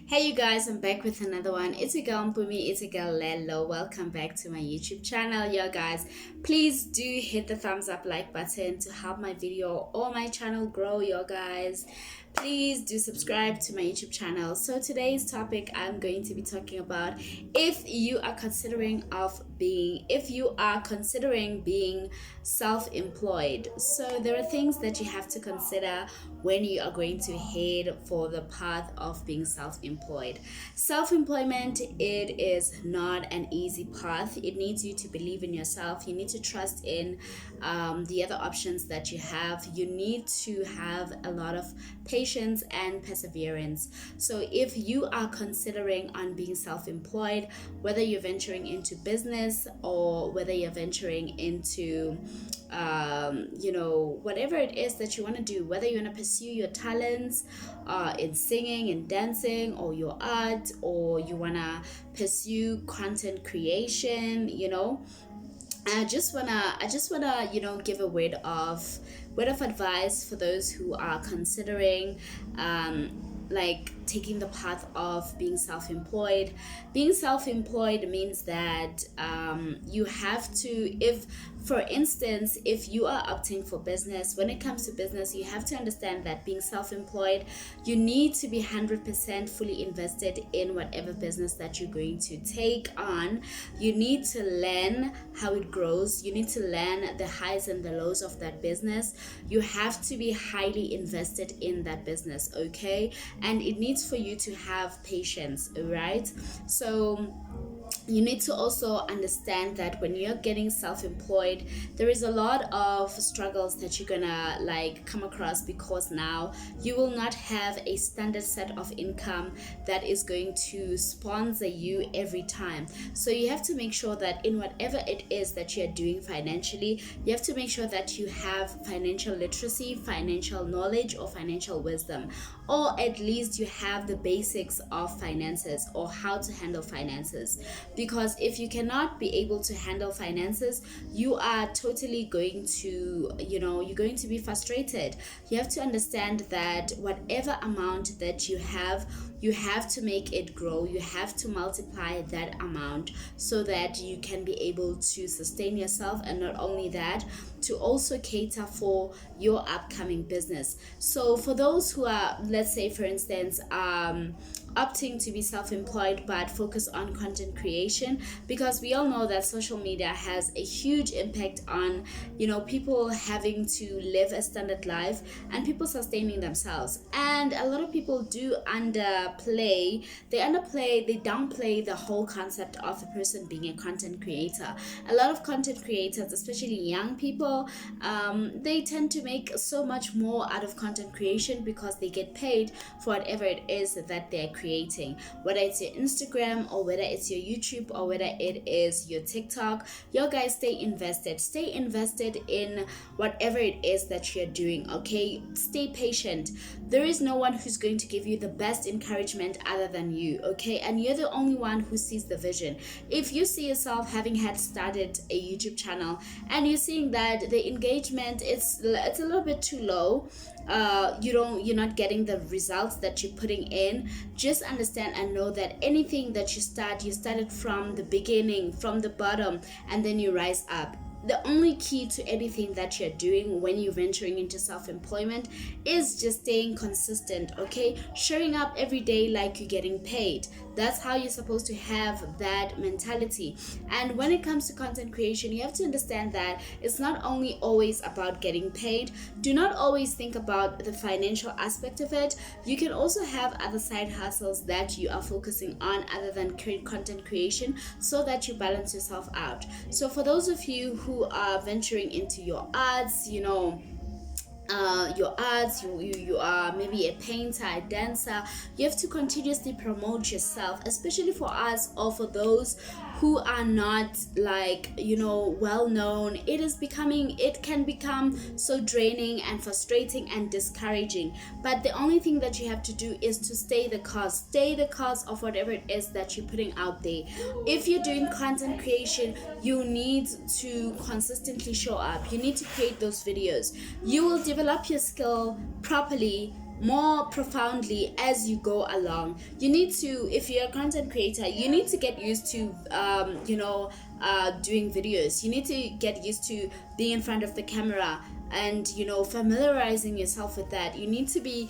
Hey you guys, I'm back with another one. It's a girl Mpumi, it's a girl Lelo. Welcome back to my YouTube channel. Yo guys, please do hit the thumbs up like button to help my video or my channel grow, yo guys. Please do subscribe to my YouTube channel. So today's topic I'm going to be talking about if you are considering being self-employed. So there are things that you have to consider when you are going to head for the path of being self-employed. Self-employment, it is not an easy path. It needs you to believe in yourself. You need to trust in the other options that you have. You need to have a lot of patience and perseverance. So if you are considering on being self-employed, whether you're venturing into business or whether you're venturing into whatever it is that you want to do, whether you want to pursue your talents in singing and dancing, or your art, or you want to pursue content creation, I just wanna give a word of advice for those who are considering like taking the path of being self-employed. Being self-employed means that you have to, if for instance, if you are opting for business, when it comes to business, you have to understand that being self-employed, you need to be 100% fully invested in whatever business that you're going to take on. You need to learn how it grows. You need to learn the highs and the lows of that business. You have to be highly invested in that business, okay? And it needs for you to have patience, right? So you need to also understand that when you're getting self-employed, there is a lot of struggles that you're gonna come across, because now you will not have a standard set of income that is going to sponsor you every time. So you have to make sure that in whatever it is that you're doing financially, you have to make sure that you have financial literacy, financial knowledge, or financial wisdom, or at least you have the basics of finances or how to handle finances. Because if you cannot be able to handle finances, you are totally going to you're going to be frustrated. You have to understand that whatever amount that you have to make it grow. You have to multiply that amount so that you can be able to sustain yourself, and not only that, to also cater for your upcoming business. So for those who are, let's say for instance, opting to be self-employed but focus on content creation, because we all know that social media has a huge impact on people having to live a standard life and people sustaining themselves. And a lot of people do they downplay the whole concept of a person being a content creator. A lot of content creators, especially young people, they tend to make so much more out of content creation because they get paid for whatever it is that they're creating, whether it's your Instagram or whether it's your YouTube or whether it is your TikTok. Yo guys, stay invested in whatever it is that you're doing, okay? Stay patient. There is no one who's going to give you the best encouragement other than you, okay? And you're the only one who sees the vision. If you see yourself having had started a YouTube channel and you're seeing that the engagement it's a little bit too low, you're not getting the results that you're putting in, just understand and know that anything that you started from the beginning, from the bottom, and then you rise up. The only key to anything that you're doing when you're venturing into self-employment is just staying consistent, okay? Showing up every day like you're getting paid. That's how you're supposed to have that mentality. And when it comes to content creation, you have to understand that it's not only always about getting paid. Do not always think about the financial aspect of it. You can also have other side hustles that you are focusing on other than content creation, so that you balance yourself out. So for those of you who are venturing into your arts, you are maybe a painter, a dancer, you have to continuously promote yourself, especially for us or for those who are not well known. It can become so draining and frustrating and discouraging. But the only thing that you have to do is to stay the course of whatever it is that you're putting out there. If you're doing content creation, you need to consistently show up. You need to create those videos. You will develop your skill properly more profoundly as you go along. You need to, if you're a content creator, you need to get used to doing videos. You need to get used to being in front of the camera, and familiarizing yourself with that. You need to be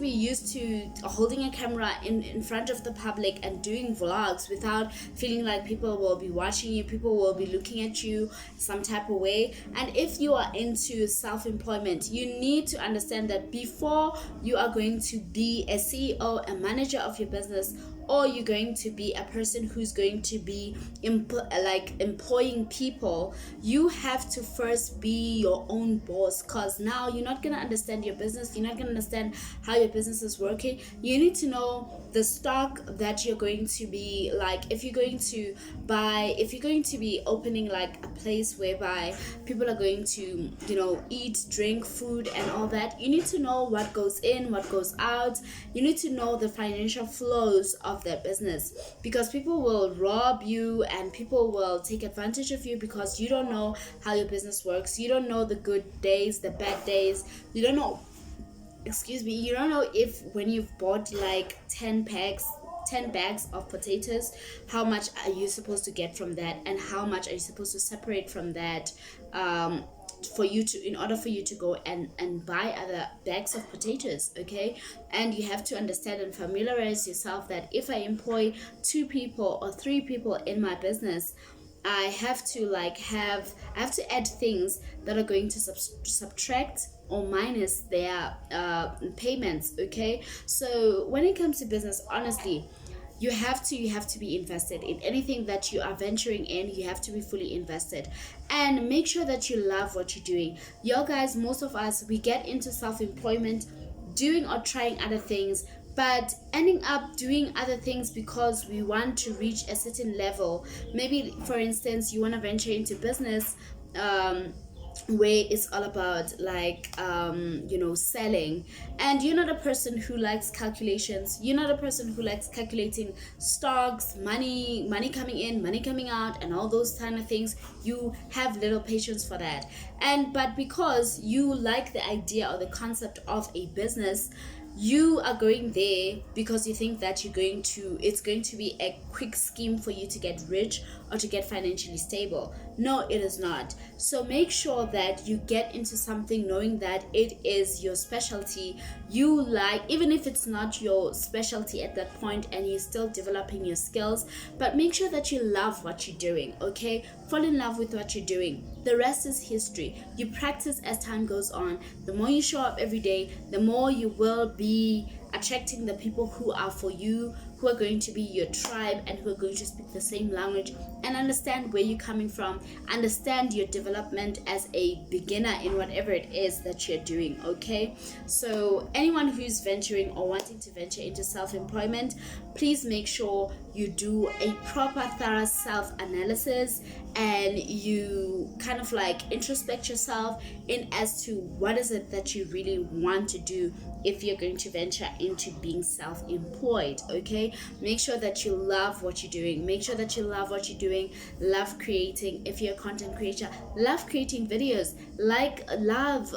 used to holding a camera in front of the public and doing vlogs without feeling like people will be watching you, people will be looking at you some type of way. And if you are into self-employment, you need to understand that before you are going to be a CEO, a manager of your business, or you're going to be a person who's going to be employing people, you have to first be your own boss, because now you're not going to understand your business, you're not going to understand how your business is working. You need to know the stock that you're going to be, like, if you're going to be opening like a place whereby people are going to eat, drink, food and all that. You need to know what goes in, what goes out. You need to know the financial flows of their business, because people will rob you and people will take advantage of you because you don't know how your business works. You don't know the good days, the bad days. You don't know if when you've bought like 10 bags of potatoes, how much are you supposed to get from that, and how much are you supposed to separate from that, in order for you to go and buy other bags of potatoes. Okay, and you have to understand and familiarize yourself that if I employ 2 people or 3 people in my business, I have to add things that are going to subtract or minus their payments. Okay, so when it comes to business, honestly, you have to be invested in anything that you are venturing in. You have to be fully invested, and make sure that you love what you're doing. Yo guys, most of us, we get into self-employment doing or trying other things, but ending up doing other things because we want to reach a certain level. Maybe, for instance, you want to venture into business where it's all about selling, and you're not a person who likes calculations. You're not a person who likes calculating stocks, money coming in, money coming out, and all those kind of things. You have little patience for that, but because you like the idea or the concept of a business, you are going there because you think that it's going to be a quick scheme for you to get rich or to get financially stable. No, it is not. So make sure that you get into something knowing that it is your specialty. You like, even if it's not your specialty at that point and you're still developing your skills, but make sure that you love what you're doing. Okay, fall in love with what you're doing. The rest is history. You practice as time goes on. The more you show up every day, the more you will be attracting the people who are for you, who are going to be your tribe, and who are going to speak the same language and understand where you're coming from, understand your development as a beginner in whatever it is that you're doing. Okay, so anyone who's venturing or wanting to venture into self-employment, please make sure you do a proper thorough self-analysis, and you kind of introspect yourself in as to what is it that you really want to do if you're going to venture into being self-employed. Okay, make sure that you love what you're doing. Make sure that you love what you're doing. Love creating. If you're a content creator, love creating videos. Love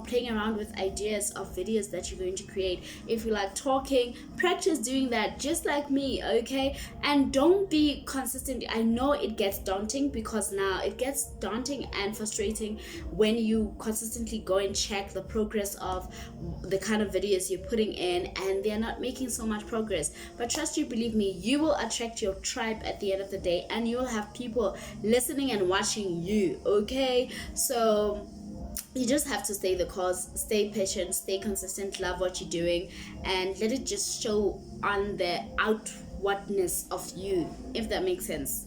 playing around with ideas of videos that you're going to create. If you like talking, practice doing that just like me. Okay, and don't be consistent. I know it gets daunting, because now it gets daunting and frustrating when you consistently go and check the progress of the kind of videos you're putting in and they're not making so much progress. But trust you, believe me, you will attract your tribe at the end of the day, and you will have people listening and watching you. Okay, so you just have to stay the course, stay patient, stay consistent, love what you're doing, and let it just show on the outwardness of you, if that makes sense.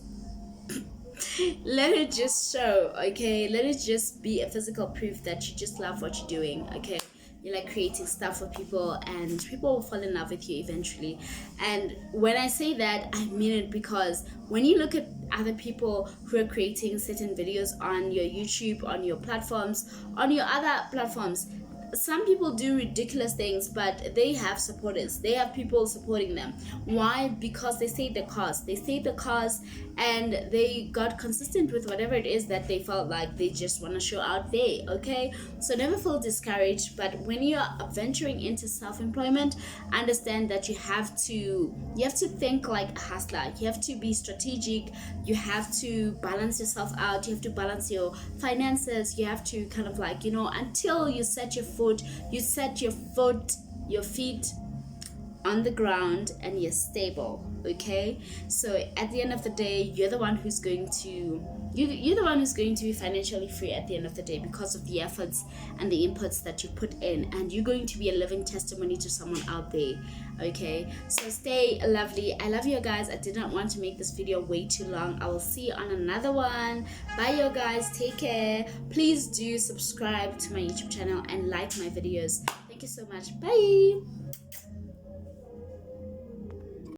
Let it just show. Okay, let it just be a physical proof that you just love what you're doing. Okay, you like creating stuff for people, and people will fall in love with you eventually. And when I say that, I mean it, because when you look at other people who are creating certain videos on your YouTube, on your platforms, on your other platforms, some people do ridiculous things, but they have supporters, they have people supporting them. Why? Because they stayed the cause, and they got consistent with whatever it is that they felt like they just want to show out there. Okay, so never feel discouraged, but when you're venturing into self-employment, understand that you have to think like a hustler. You have to be strategic, you have to balance yourself out, you have to balance your finances, you have to kind of like, until you set your feet on the ground and you're stable. Okay, so at the end of the day, you're the one who's going to be financially free at the end of the day, because of the efforts and the inputs that you put in, and you're going to be a living testimony to someone out there. Okay, so stay lovely. I love you guys. I did not want to make this video way too long. I will see you on another one. Bye you guys, take care. Please do subscribe to my YouTube channel and like my videos. Thank you so much. Bye.